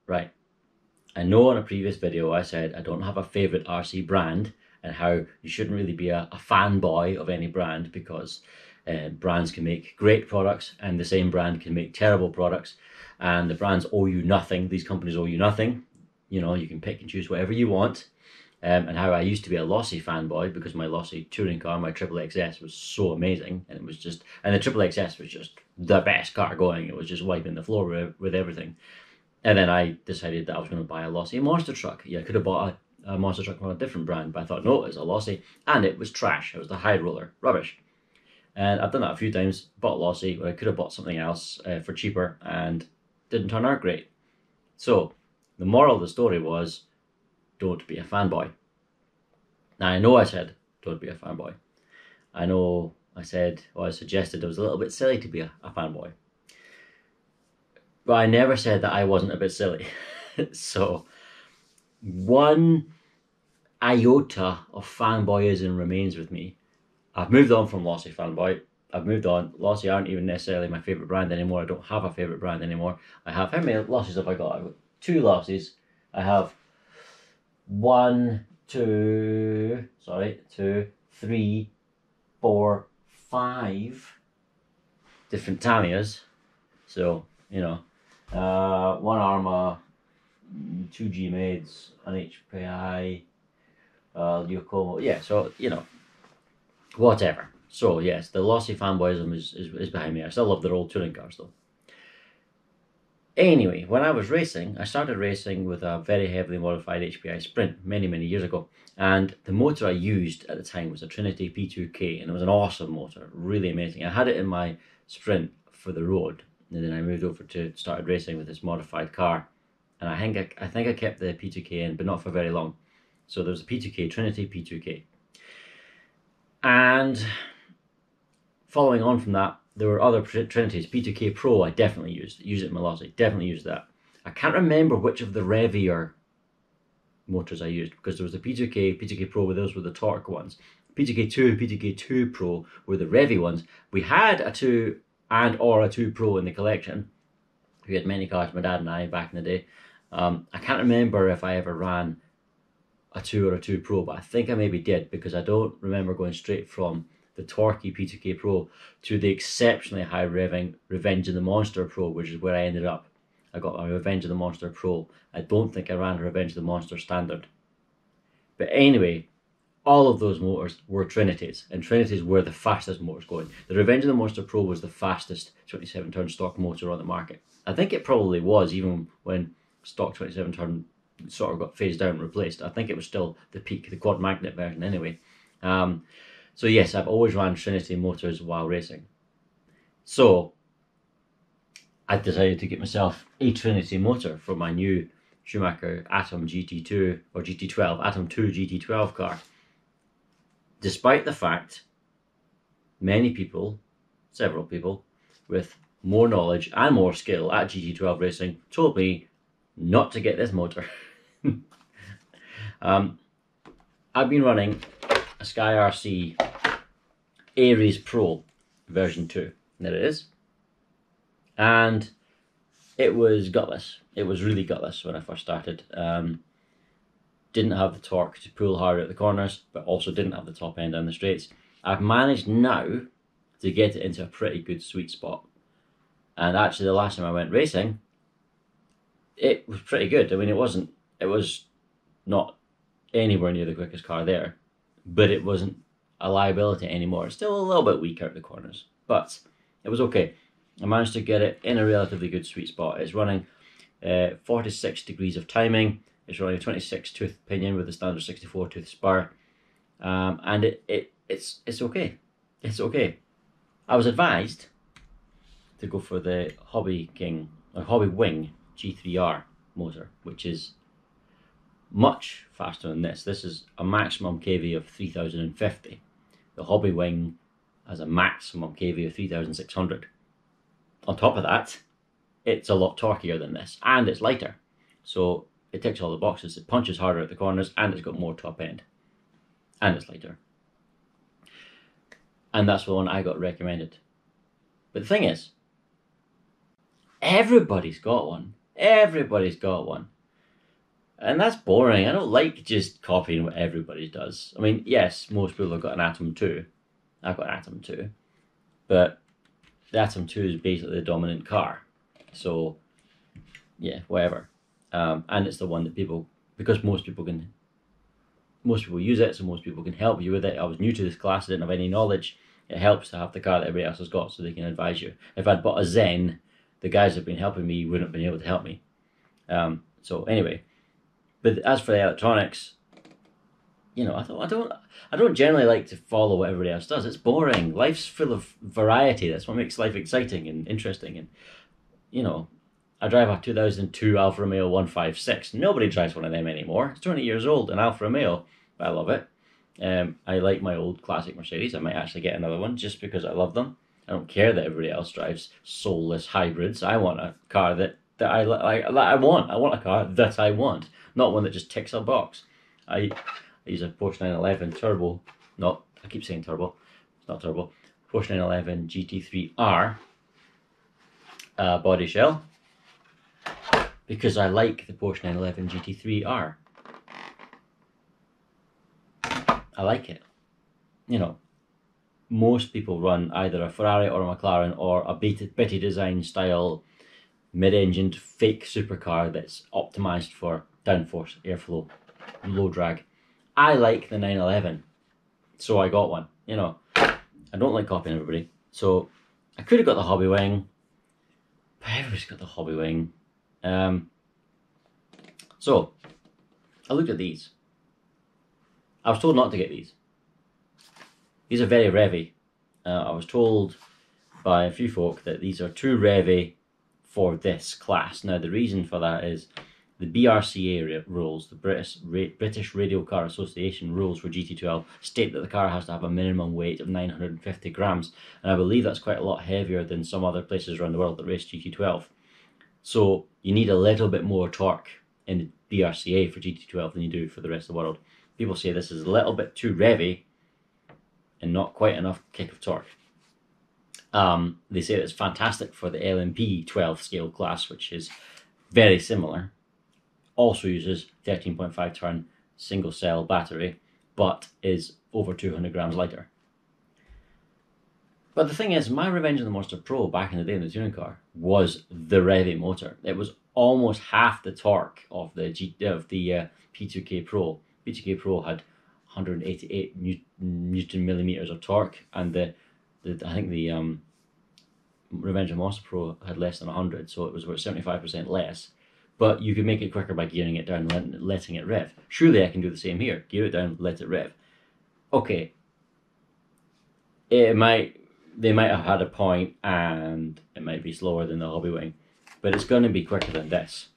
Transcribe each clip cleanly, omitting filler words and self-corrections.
Right. I know in a previous video I said I don't have a favourite RC brand and how you shouldn't really be a fanboy of any brand, because brands can make great products and the same brand can make terrible products, and the brands owe you nothing. These companies owe you nothing. You know, you can pick and choose whatever you want. And how I used to be a Lossy fanboy because my Lossy touring car, my Triple XS, was so amazing, and it was just, and the Triple XS was just the best car going. It was just wiping the floor with everything. And then I decided that I was going to buy a Lossy monster truck. Yeah, I could have bought a monster truck from a different brand, but I thought, no, it's a Lossy, and it was trash. It was the high roller, rubbish. And I've done that a few times, bought Lossy, but I could have bought something else for cheaper, and didn't turn out great. So the moral of the story was, don't be a fanboy. Now, I know I said, don't be a fanboy. I know I said, or I suggested it was a little bit silly to be a fanboy. But I never said that I wasn't a bit silly. So, one iota of fanboyism remains with me. I've moved on from Lossy fanboy. I've moved on. Lossy aren't even necessarily my favourite brand anymore. I don't have a favourite brand anymore. I have, how many Lossys have I got? I've got 2 Lossys. I have 1, 2, 3, 4, 5 different Tamiyas. So, you know, 1 Arma, 2 G-Maids, an HPI, Yokomo. Yeah, so, you know, whatever. So, yes, the Lossy fanboyism is behind me. I still love their old touring cars, though. Anyway, when I was racing, I started racing with a very heavily modified HPI Sprint many, many years ago. And the motor I used at the time was a Trinity P2K, and it was an awesome motor, really amazing. I had it in my Sprint for the road, and then I moved over to started racing with this modified car. And I think I kept the P2K in, but not for very long. So there was a P2K, Trinity P2K. And following on from that, there were other Trinities. P2K Pro I definitely used it in my Lossy, definitely used that. I can't remember which of the Revier motors I used, because there was the P2K, P2K Pro, those were the torque ones. P2K2, P2K2 Pro were the Revy ones. We had a 2 and or a 2 Pro in the collection. We had many cars, my dad and I, back in the day. I can't remember if I ever ran a 2 or a 2 Pro, but I think I maybe did, because I don't remember going straight from the torquey P2K Pro to the exceptionally high revving Revenge of the Monster Pro, which is where I ended up. I got my Revenge of the Monster Pro. I don't think I ran a Revenge of the Monster Standard. But anyway, all of those motors were Trinities, and Trinities were the fastest motors going. The Revenge of the Monster Pro was the fastest 27-turn stock motor on the market. I think it probably was, even when stock 27-turn sort of got phased out and replaced. I think it was still the peak, the quad magnet version anyway. So yes, I've always ran Trinity motors while racing. So I decided to get myself a Trinity motor for my new Schumacher Atom GT2 or GT12, Atom 2 GT12 car. Despite the fact many people, several people, with more knowledge and more skill at GT12 racing told me not to get this motor. I've been running a Sky RC Aries Pro version 2. There it is. And it was gutless. It was really gutless when I first started. Didn't have the torque to pull hard at the corners, but also didn't have the top end down the straights. I've managed now to get it into a pretty good sweet spot. And actually the last time I went racing, it was pretty good. I mean, it was not anywhere near the quickest car there, but it wasn't a liability anymore. It's still a little bit weak out the corners, but it was okay. I managed to get it in a relatively good sweet spot. It's running 46 degrees of timing. It's running a 26 tooth pinion with a standard 64 tooth spur, and it's okay. It's okay. I was advised to go for the Hobbywing G3R motor, which is much faster than this. This is a maximum kV of 3050. The Hobbywing has a maximum kV of 3600. On top of that, it's a lot torqueier than this, and it's lighter. So it ticks all the boxes. It punches harder at the corners, and it's got more top end. And it's lighter. And that's the one I got recommended. But the thing is, everybody's got one. Everybody's got one. And that's boring. I don't like just copying what everybody does. I mean, yes, most people have got an Atom 2. I've got an Atom 2. But the Atom 2 is basically the dominant car. So, yeah, whatever. And it's the one that people, because most people use it, so most people can help you with it. I was new to this class, I didn't have any knowledge. It helps to have the car that everybody else has got so they can advise you. If I'd bought a Zen, the guys that have been helping me wouldn't have been able to help me. So anyway, but as for the electronics, you know, I don't generally like to follow what everybody else does. It's boring. Life's full of variety. That's what makes life exciting and interesting. And you know, I drive a 2002 Alfa Romeo 156. Nobody drives one of them anymore. It's 20 years old, an Alfa Romeo, but I love it. I like my old classic Mercedes. I might actually get another one just because I love them. I don't care that everybody else drives soulless hybrids. I want a car that I want. I want a car that I want, not one that just ticks a box. I use a Porsche 911 turbo. No, I keep saying turbo. It's not turbo. Porsche 911 GT3R body shell because I like the Porsche 911 GT3R. I like it. You know, most people run either a Ferrari or a McLaren or a Betty design style mid-engined fake supercar that's optimized for downforce, airflow, low drag. I like the 911, so I got one. You know, I don't like copying everybody. So I could have got the Hobbywing, but everybody's got the Hobbywing. So I looked at these. I was told not to get these. These are very revvy. I was told by a few folk that these are too revvy for this class. Now the reason for that is the BRCA rules, the British Radio Car Association rules for GT12 state that the car has to have a minimum weight of 950 grams. And I believe that's quite a lot heavier than some other places around the world that race GT12. So you need a little bit more torque in the BRCA for GT12 than you do for the rest of the world. People say this is a little bit too revvy and not quite enough kick of torque. They say it's fantastic for the LMP 12 scale class, which is very similar. Also uses 13.5 turn single cell battery, but is over 200 grams lighter. But the thing is, my Revenge of the Monster Pro back in the day in the touring car was the revvy motor. It was almost half the torque of the P2K Pro. P2K Pro had 188 Newton millimeters of torque, and I think the Revenge of the Monster Pro had less than 100, so it was about 75% less. But you could make it quicker by gearing it down and letting it rev. Surely I can do the same here. Gear it down, let it rev. Okay. They might have had a point and it might be slower than the Hobbywing, but it's going to be quicker than this.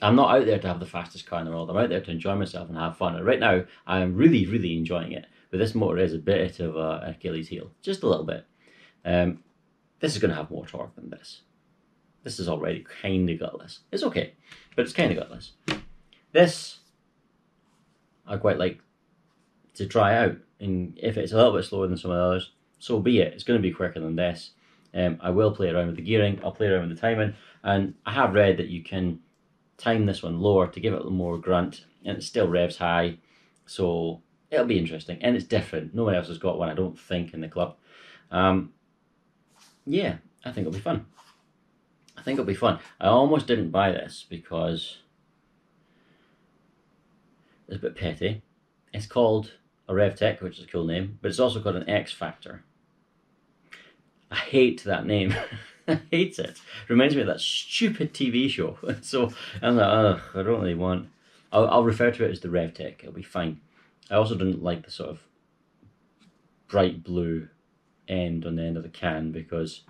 I'm not out there to have the fastest car in the world. I'm out there to enjoy myself and have fun. And right now, I am really, really enjoying it. But this motor is a bit of an Achilles heel. Just a little bit. This is going to have more torque than this. This is already kind of gutless. It's okay, but it's kind of gutless. This, I quite like to try out. And if it's a little bit slower than some of the others, so be it. It's going to be quicker than this. I will play around with the gearing. I'll play around with the timing. And I have read that you can time this one lower to give it a little more grunt. And it still revs high. So it'll be interesting. And it's different. No one else has got one, I don't think, in the club. Yeah, I think it'll be fun. I almost didn't buy this because it's a bit petty. It's called a Revtech, which is a cool name, but it's also got an X Factor. I hate that name. I hate it. Reminds me of that stupid TV show. So I'm like, ugh, I don't really want. I'll refer to it as the Revtech. It'll be fine. I also didn't like the sort of bright blue end on the end of the can because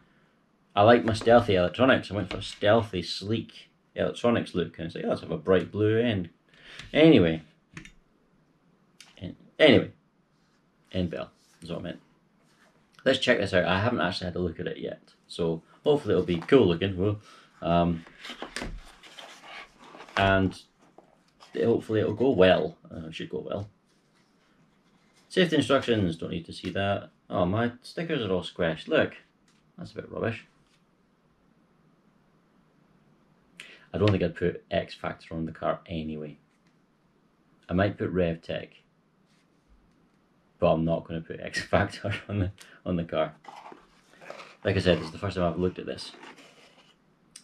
I like my stealthy electronics. I went for a stealthy, sleek electronics look, and it's like, oh, let's have a bright blue end. Anyway, end bell is what I meant. Let's check this out. I haven't actually had a look at it yet, so hopefully it'll be cool looking. And hopefully it'll go well. It should go well. Safety instructions, don't need to see that. Oh, my stickers are all squashed. Look, that's a bit rubbish. I don't think I'd put X Factor on the car anyway. I might put Revtech, but I'm not going to put X Factor on the car. Like I said, this is the first time I've looked at this.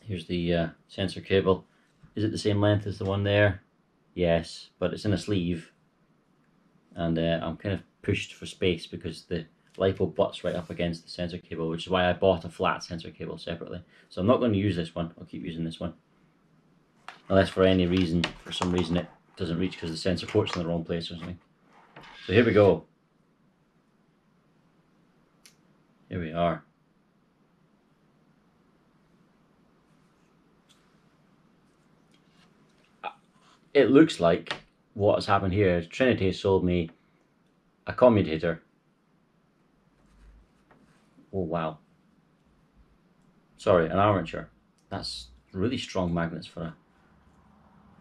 Here's the sensor cable. Is it the same length as the one there? Yes, but it's in a sleeve, and I'm kind of pushed for space because the LiPo butts right up against the sensor cable, which is why I bought a flat sensor cable separately. So I'm not going to use this one. I'll keep using this one, unless for some reason it doesn't reach because the sensor port's in the wrong place or something. So here we go. Here we are. It looks like what has happened here is Trinity has sold me a commutator. Oh wow. Sorry, an armature. That's really strong magnets for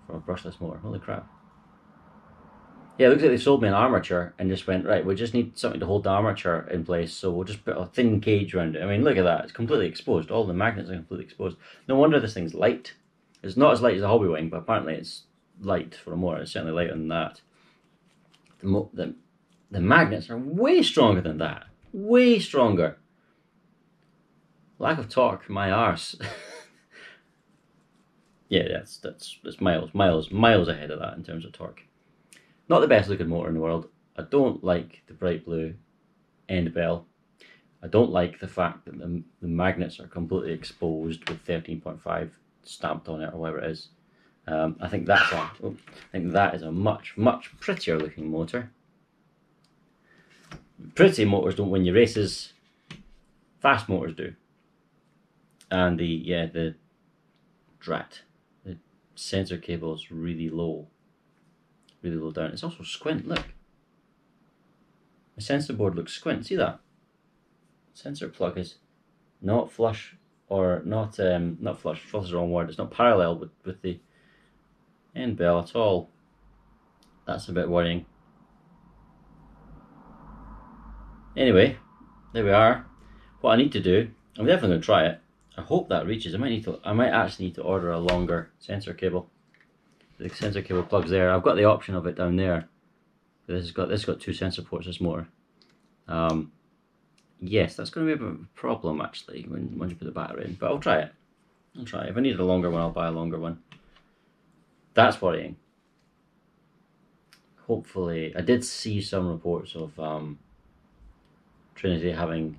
a brushless motor. Holy crap. Yeah, it looks like they sold me an armature and just went, right, we just need something to hold the armature in place, so we'll just put a thin cage around it. I mean, look at that. It's completely exposed. All the magnets are completely exposed. No wonder this thing's light. It's not as light as a Hobbywing, but apparently it's light for a motor. It's certainly lighter than that. The magnets are way stronger than that. Way stronger. Lack of torque, my arse. Yeah, that's miles ahead of that in terms of torque. Not the best looking motor in the world. I don't like the bright blue end bell. I don't like the fact that the magnets are completely exposed with 13.5 stamped on it or whatever it is. I think that is a much prettier looking motor. Pretty motors don't win you races. Fast motors do. And the sensor cable is really low down. It's also squint. Look, the sensor board looks squint. See that? Sensor plug is not flush, or not flush. Flush is the wrong word. It's not parallel with the end bell at all. That's a bit worrying. Anyway, there we are. What I need to do, I'm definitely going to try it. I hope that reaches. I might actually need to order a longer sensor cable. The sensor cable plugs there. I've got the option of it down there. This has got two sensor ports. This motor. Yes, that's going to be a bit of a problem actually once you put the battery in. But I'll try it. If I need a longer one, I'll buy a longer one. That's worrying. Hopefully, I did see some reports of Trinity having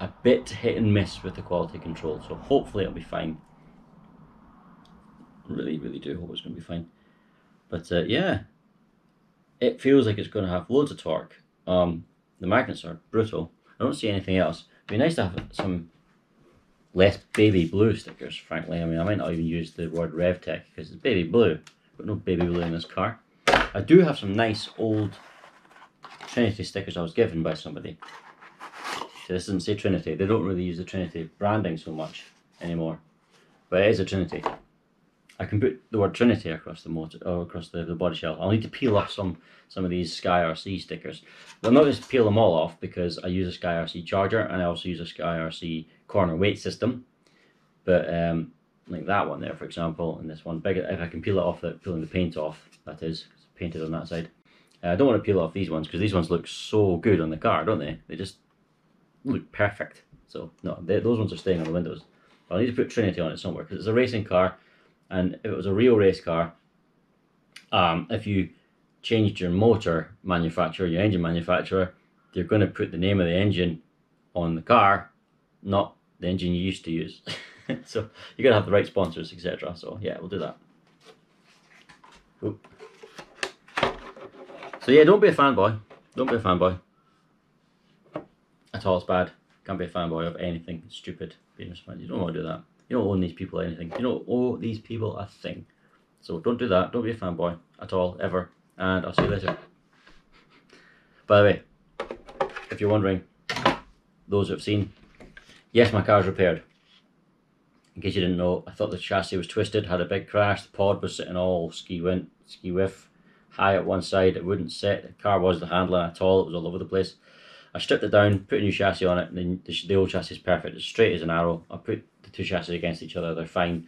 a bit hit and miss with the quality control, so hopefully it'll be fine. Really do hope it's going to be fine. But yeah, it feels like it's going to have loads of torque. The magnets are brutal. I don't see anything else. It'd be nice to have some less baby blue stickers, frankly. I mean, I might not even use the word Revtech because it's baby blue, but no baby blue in this car. I do have some nice old Trinity stickers I was given by somebody. So this doesn't say Trinity. They don't really use the Trinity branding so much anymore, but it is a Trinity. I can put the word Trinity across the motor, or across the body shell. I'll need to peel off some of these Sky RC stickers. But I'm not going to peel them all off because I use a Sky RC charger and I also use a Sky RC corner weight system. But like that one there, for example, and this one, if I can peel it off without peeling the paint off, that is, because it's painted on that side. I don't want to peel off these ones because these ones look so good on the car, don't they? They just look perfect. So no, those ones are staying on the windows. But I need to put Trinity on it somewhere because it's a racing car. And if it was a real race car, if you changed your motor manufacturer, your engine manufacturer, they're going to put the name of the engine on the car, not the engine you used to use. So you got to have the right sponsors, etc. So yeah, we'll do that. Oop. So yeah, don't be a fanboy. Don't be a fanboy. At all, it's bad. Can't be a fanboy of anything stupid. You don't want to do that. You don't owe these people anything. You don't owe these people a thing. So don't do that. Don't be a fanboy at all, ever. And I'll see you later. By the way, if you're wondering, those who have seen, yes, my car's repaired. In case you didn't know, I thought the chassis was twisted, had a big crash. The pod was sitting all ski-whiff, high at one side. It wouldn't sit. The car wasn't handling at all. It was all over the place. I stripped it down, put a new chassis on it, and then the old chassis is perfect. It's straight as an arrow. I put the two chassis against each other, they're fine.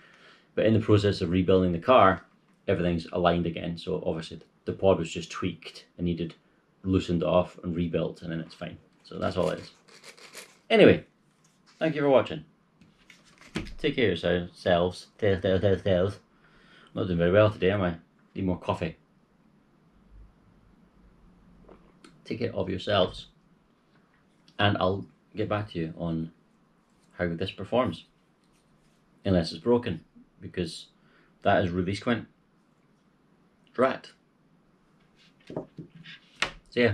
But in the process of rebuilding the car, everything's aligned again. So obviously the pod was just tweaked and needed loosened off and rebuilt, and then it's fine. So that's all it is. Anyway, thank you for watching. Take care of yourselves. I'm not doing very well today, am I? Need more coffee. Take care of yourselves. And I'll get back to you on how this performs. Unless it's broken, because that is Ruby Squint. Drat. See ya.